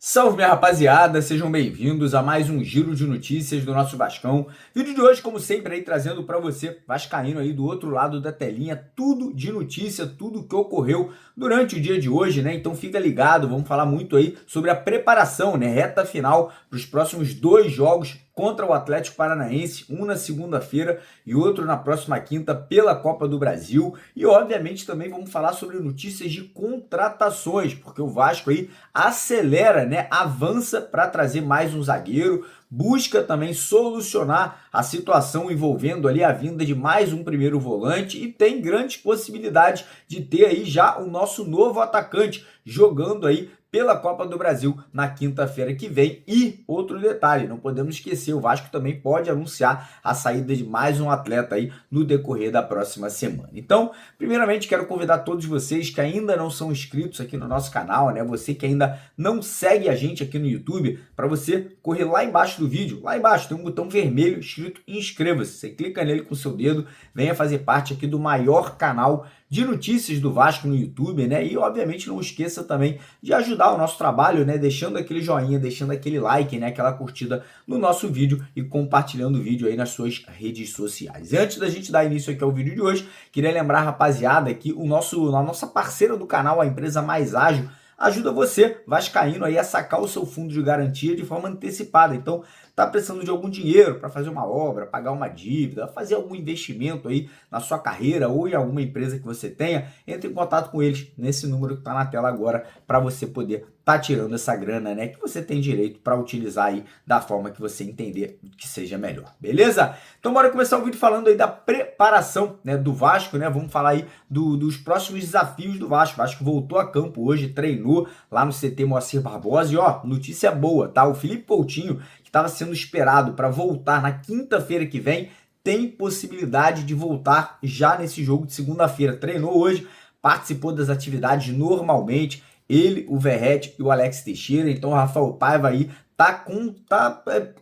Salve, minha rapaziada, sejam bem-vindos a mais um giro de notícias do nosso Vascão. Vídeo de hoje, como sempre, aí trazendo para você, vascaíno aí do outro lado da telinha, tudo de notícia, tudo que ocorreu durante o dia de hoje, né? Então fica ligado, vamos falar muito aí sobre a preparação, né? Reta final para os próximos 2 jogos contra o Atlético Paranaense, um na segunda-feira e outro na próxima quinta pela Copa do Brasil. E obviamente também vamos falar sobre notícias de contratações, porque o Vasco aí acelera, né? Avança para trazer mais um zagueiro, busca também solucionar a situação envolvendo ali a vinda de mais um primeiro volante e tem grandes possibilidades de ter aí já o nosso novo atacante jogando aí pela Copa do Brasil na quinta-feira que vem. E outro detalhe, não podemos esquecer, o Vasco também pode anunciar a saída de mais um atleta aí no decorrer da próxima semana. Então, primeiramente, quero convidar todos vocês que ainda não são inscritos aqui no nosso canal, né? Você que ainda não segue a gente aqui no YouTube, para você correr lá embaixo do vídeo, lá embaixo tem um botão vermelho escrito inscreva-se. Você clica nele com o seu dedo, venha fazer parte aqui do maior canal de notícias do Vasco no YouTube, né? E obviamente não esqueça também de ajudar o nosso trabalho, né? Deixando aquele joinha, deixando aquele like, né? Aquela curtida no nosso vídeo e compartilhando o vídeo aí nas suas redes sociais. E antes da gente dar início aqui ao vídeo de hoje, queria lembrar, rapaziada, que a nossa parceira do canal, a empresa Mais Ágil, ajuda você, vascaíno, aí a sacar o seu fundo de garantia de forma antecipada. Então, tá precisando de algum dinheiro para fazer uma obra, pagar uma dívida, fazer algum investimento aí na sua carreira ou em alguma empresa que você tenha, entre em contato com eles nesse número que tá na tela agora para você poder tá tirando essa grana, né, que você tem direito para utilizar aí da forma que você entender que seja melhor, beleza? Então bora começar o vídeo falando aí da preparação, né, do Vasco, né? Vamos falar aí dos próximos desafios do Vasco. O Vasco voltou a campo hoje, treinou lá no CT Moacir Barbosa e ó, notícia boa, tá? O Felipe Coutinho, que estava sendo esperado para voltar na quinta-feira que vem, tem possibilidade de voltar já nesse jogo de segunda-feira. Treinou hoje, participou das atividades normalmente, ele, o Verratti e o Alex Teixeira. Então o Rafael Paiva aí tá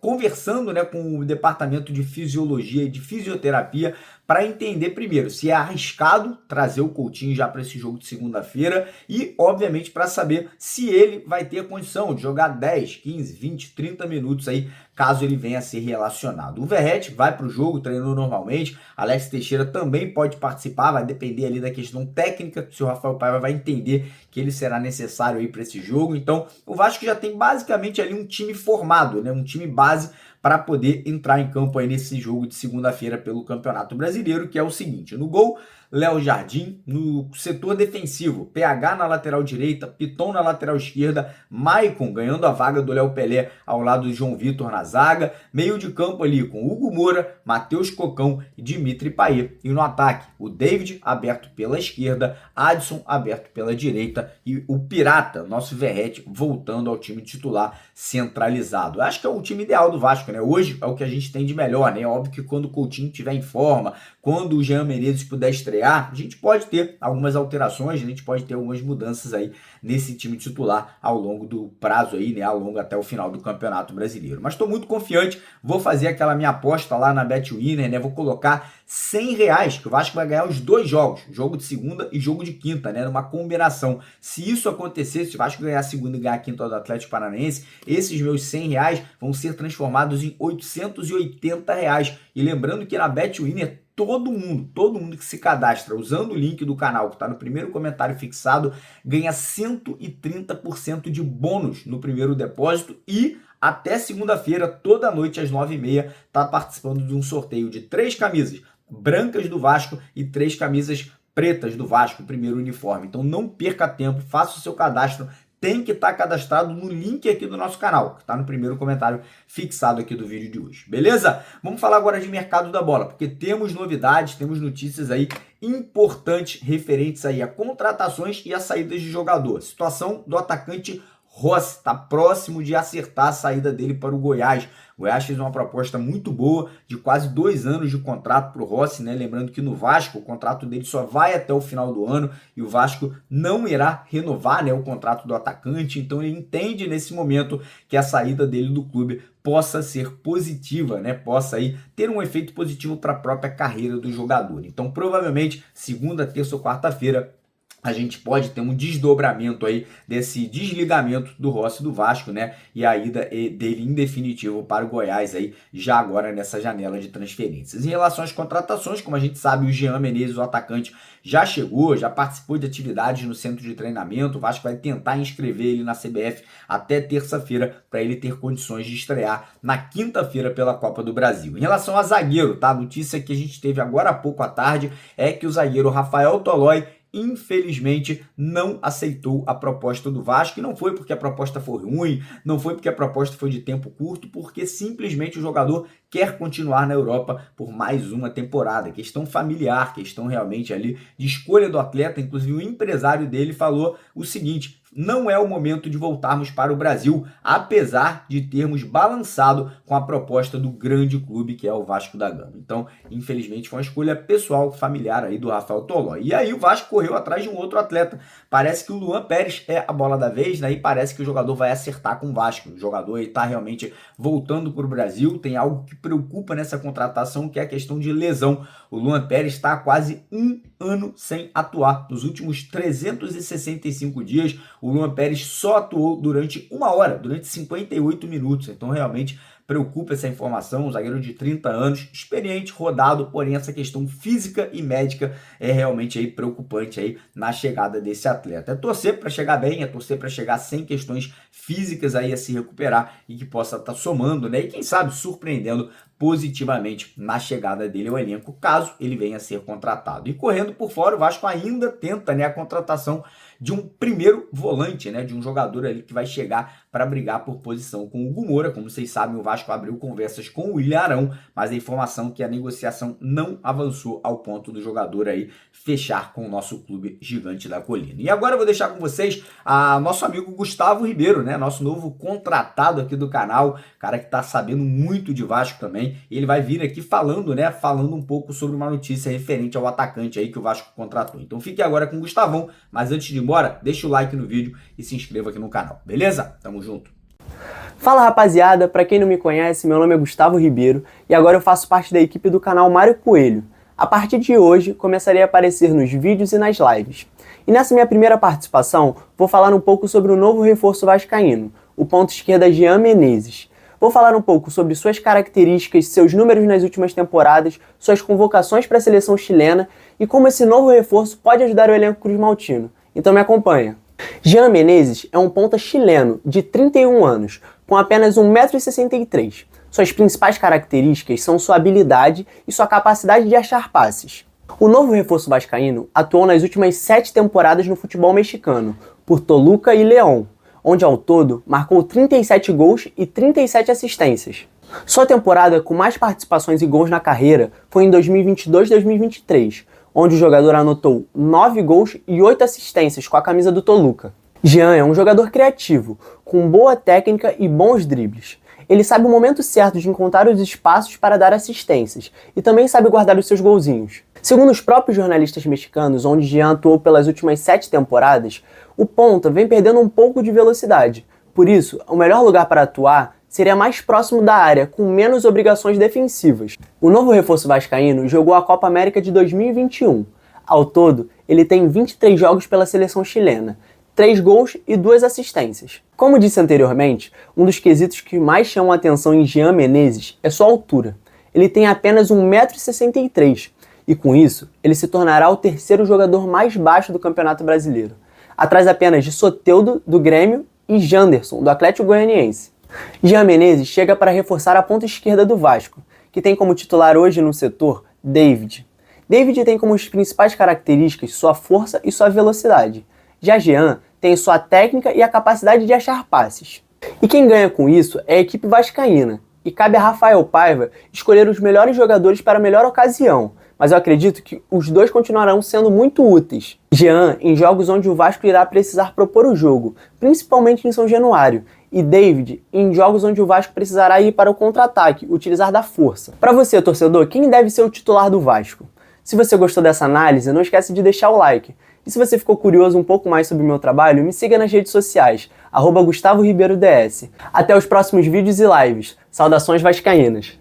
conversando, né, com o departamento de fisiologia e de fisioterapia para entender primeiro se é arriscado trazer o Coutinho já para esse jogo de segunda-feira e, obviamente, para saber se ele vai ter a condição de jogar 10, 15, 20, 30 minutos aí, caso ele venha a ser relacionado. O Verratti vai para o jogo, treinou normalmente, Alex Teixeira também pode participar, vai depender ali da questão técnica, se o Rafael Paiva vai entender que ele será necessário aí para esse jogo. Então, o Vasco já tem basicamente ali um time formado, né, um time base para poder entrar em campo aí nesse jogo de segunda-feira pelo Campeonato Brasileiro, que é o seguinte: no gol, Léo Jardim; no setor defensivo, PH na lateral direita, Piton na lateral esquerda, Maicon ganhando a vaga do Léo Pelé ao lado de João Vitor na zaga, meio de campo ali com Hugo Moura, Matheus Cocão e Dimitri Payet, e no ataque, o David aberto pela esquerda, Adson aberto pela direita e o Pirata, nosso Verratti, voltando ao time titular centralizado. Acho que é o time ideal do Vasco, né? Hoje é o que a gente tem de melhor, né? Óbvio que quando o Coutinho estiver em forma, quando o Jean Menezes puder estrear, a gente pode ter algumas alterações, a gente pode ter algumas mudanças aí nesse time titular ao longo do prazo aí, né? Ao longo até o final do Campeonato Brasileiro. Mas estou muito confiante, vou fazer aquela minha aposta lá na BetWinner, né? Vou colocar R$100 que o Vasco vai ganhar os 2 jogos, jogo de segunda e jogo de quinta, né? Numa combinação. Se isso acontecer, se o Vasco ganhar a segunda e ganhar a quinta do Atlético Paranaense, esses meus R$100 vão ser transformados em R$880. E lembrando que na BetWinner, todo mundo que se cadastra usando o link do canal que está no primeiro comentário fixado ganha 130% de bônus no primeiro depósito e até segunda-feira, toda noite às 9h30, está participando de um sorteio de 3 camisas brancas do Vasco e 3 camisas pretas do Vasco, primeiro uniforme. Então não perca tempo, faça o seu cadastro. Tem que estar cadastrado no link aqui do nosso canal, que está no primeiro comentário fixado aqui do vídeo de hoje, beleza? Vamos falar agora de mercado da bola, porque temos novidades, temos notícias aí importantes referentes aí a contratações e a saídas de jogador. Situação do atacante Rossi está próximo de acertar a saída dele para o Goiás. O Goiás fez uma proposta muito boa de quase 2 anos de contrato para o Rossi, né? Lembrando que no Vasco o contrato dele só vai até o final do ano e o Vasco não irá renovar, né, o contrato do atacante. Então ele entende nesse momento que a saída dele do clube possa ser positiva, né? Possa aí ter um efeito positivo para a própria carreira do jogador. Então provavelmente segunda, terça ou quarta-feira a gente pode ter um desdobramento aí desse desligamento do Rossi do Vasco, né? E a ida dele em definitivo para o Goiás aí, já agora nessa janela de transferências. Em relação às contratações, como a gente sabe, o Jean Menezes, o atacante, já chegou, já participou de atividades no centro de treinamento. O Vasco vai tentar inscrever ele na CBF até terça-feira para ele ter condições de estrear na quinta-feira pela Copa do Brasil. Em relação a zagueiro, tá? A notícia que a gente teve agora há pouco à tarde é que o zagueiro Rafael Tolói infelizmente não aceitou a proposta do Vasco, e não foi porque a proposta foi ruim, não foi porque a proposta foi de tempo curto, porque simplesmente o jogador quer continuar na Europa por mais uma temporada. Questão familiar, questão realmente ali de escolha do atleta. Inclusive o empresário dele falou o seguinte: não é o momento de voltarmos para o Brasil, apesar de termos balançado com a proposta do grande clube que é o Vasco da Gama. Então, infelizmente, foi uma escolha pessoal, familiar aí do Rafael Tolói. E aí o Vasco correu atrás de um outro atleta. Parece que o Luan Pérez é a bola da vez, né? E parece que o jogador vai acertar com o Vasco. O jogador está realmente voltando para o Brasil. Tem algo que preocupa nessa contratação, que é a questão de lesão. O Luan Pérez está há quase 1 ano sem atuar. Nos últimos 365 dias, o Luan Pérez só atuou durante 1 hora, durante 58 minutos. Então, realmente, preocupa essa informação. Um zagueiro de 30 anos, experiente, rodado, porém essa questão física e médica é realmente aí preocupante aí na chegada desse atleta. É torcer para chegar bem, é torcer para chegar sem questões físicas aí a se recuperar e que possa estar somando, né? E quem sabe surpreendendo positivamente na chegada dele ao elenco, caso ele venha a ser contratado. E correndo por fora, o Vasco ainda tenta, né, a contratação de um primeiro volante, né, de um jogador ali que vai chegar para brigar por posição com o Hugo Moura. Como vocês sabem, o Vasco abriu conversas com o William Arão, mas a informação é que a negociação não avançou ao ponto do jogador aí fechar com o nosso clube gigante da colina. E agora eu vou deixar com vocês a nosso amigo Gustavo Ribeiro, né, nosso novo contratado aqui do canal, cara que tá sabendo muito de Vasco também. Ele vai vir aqui falando, né, falando um pouco sobre uma notícia referente ao atacante aí que o Vasco contratou. Então fique agora com o Gustavão, mas antes de ir embora, deixa o like no vídeo e se inscreva aqui no canal, beleza? Tamo junto! Fala rapaziada, pra quem não me conhece, meu nome é Gustavo Ribeiro e agora eu faço parte da equipe do canal Mário Coelho. A partir de hoje, começarei a aparecer nos vídeos e nas lives. E nessa minha primeira participação, vou falar um pouco sobre o novo reforço vascaíno, o ponta esquerda Jean Menezes. Vou falar um pouco sobre suas características, seus números nas últimas temporadas, suas convocações para a seleção chilena e como esse novo reforço pode ajudar o elenco cruzmaltino. Então me acompanha. Jean Menezes é um ponta chileno de 31 anos, com apenas 1,63 m. Suas principais características são sua habilidade e sua capacidade de achar passes. O novo reforço vascaíno atuou nas últimas 7 temporadas no futebol mexicano, por Toluca e León, onde ao todo marcou 37 gols e 37 assistências. Sua temporada com mais participações e gols na carreira foi em 2022-2023, onde o jogador anotou 9 gols e 8 assistências com a camisa do Toluca. Jean é um jogador criativo, com boa técnica e bons dribles. Ele sabe o momento certo de encontrar os espaços para dar assistências e também sabe guardar os seus golzinhos. Segundo os próprios jornalistas mexicanos, onde Jean atuou pelas últimas 7 temporadas, o ponta vem perdendo um pouco de velocidade. Por isso, o melhor lugar para atuar seria mais próximo da área, com menos obrigações defensivas. O novo reforço vascaíno jogou a Copa América de 2021. Ao todo, ele tem 23 jogos pela seleção chilena, 3 gols e 2 assistências. Como disse anteriormente, um dos quesitos que mais chamam a atenção em Jean Menezes é sua altura. Ele tem apenas 1,63 m e com isso, ele se tornará o terceiro jogador mais baixo do Campeonato Brasileiro, atrás apenas de Soteldo, do Grêmio, e Janderson, do Atlético Goianiense. Jean Menezes chega para reforçar a ponta esquerda do Vasco, que tem como titular hoje no setor David. David tem como principais características sua força e sua velocidade. Já Jean tem sua técnica e a capacidade de achar passes. E quem ganha com isso é a equipe vascaína, e cabe a Rafael Paiva escolher os melhores jogadores para a melhor ocasião, mas eu acredito que os dois continuarão sendo muito úteis. Jean, em jogos onde o Vasco irá precisar propor o jogo, principalmente em São Januário, e David, em jogos onde o Vasco precisará ir para o contra-ataque, utilizar da força. Para você, torcedor, quem deve ser o titular do Vasco? Se você gostou dessa análise, não esquece de deixar o like. E se você ficou curioso um pouco mais sobre o meu trabalho, me siga nas redes sociais, @GustavoRibeiroDS. Até os próximos vídeos e lives. Saudações vascaínas!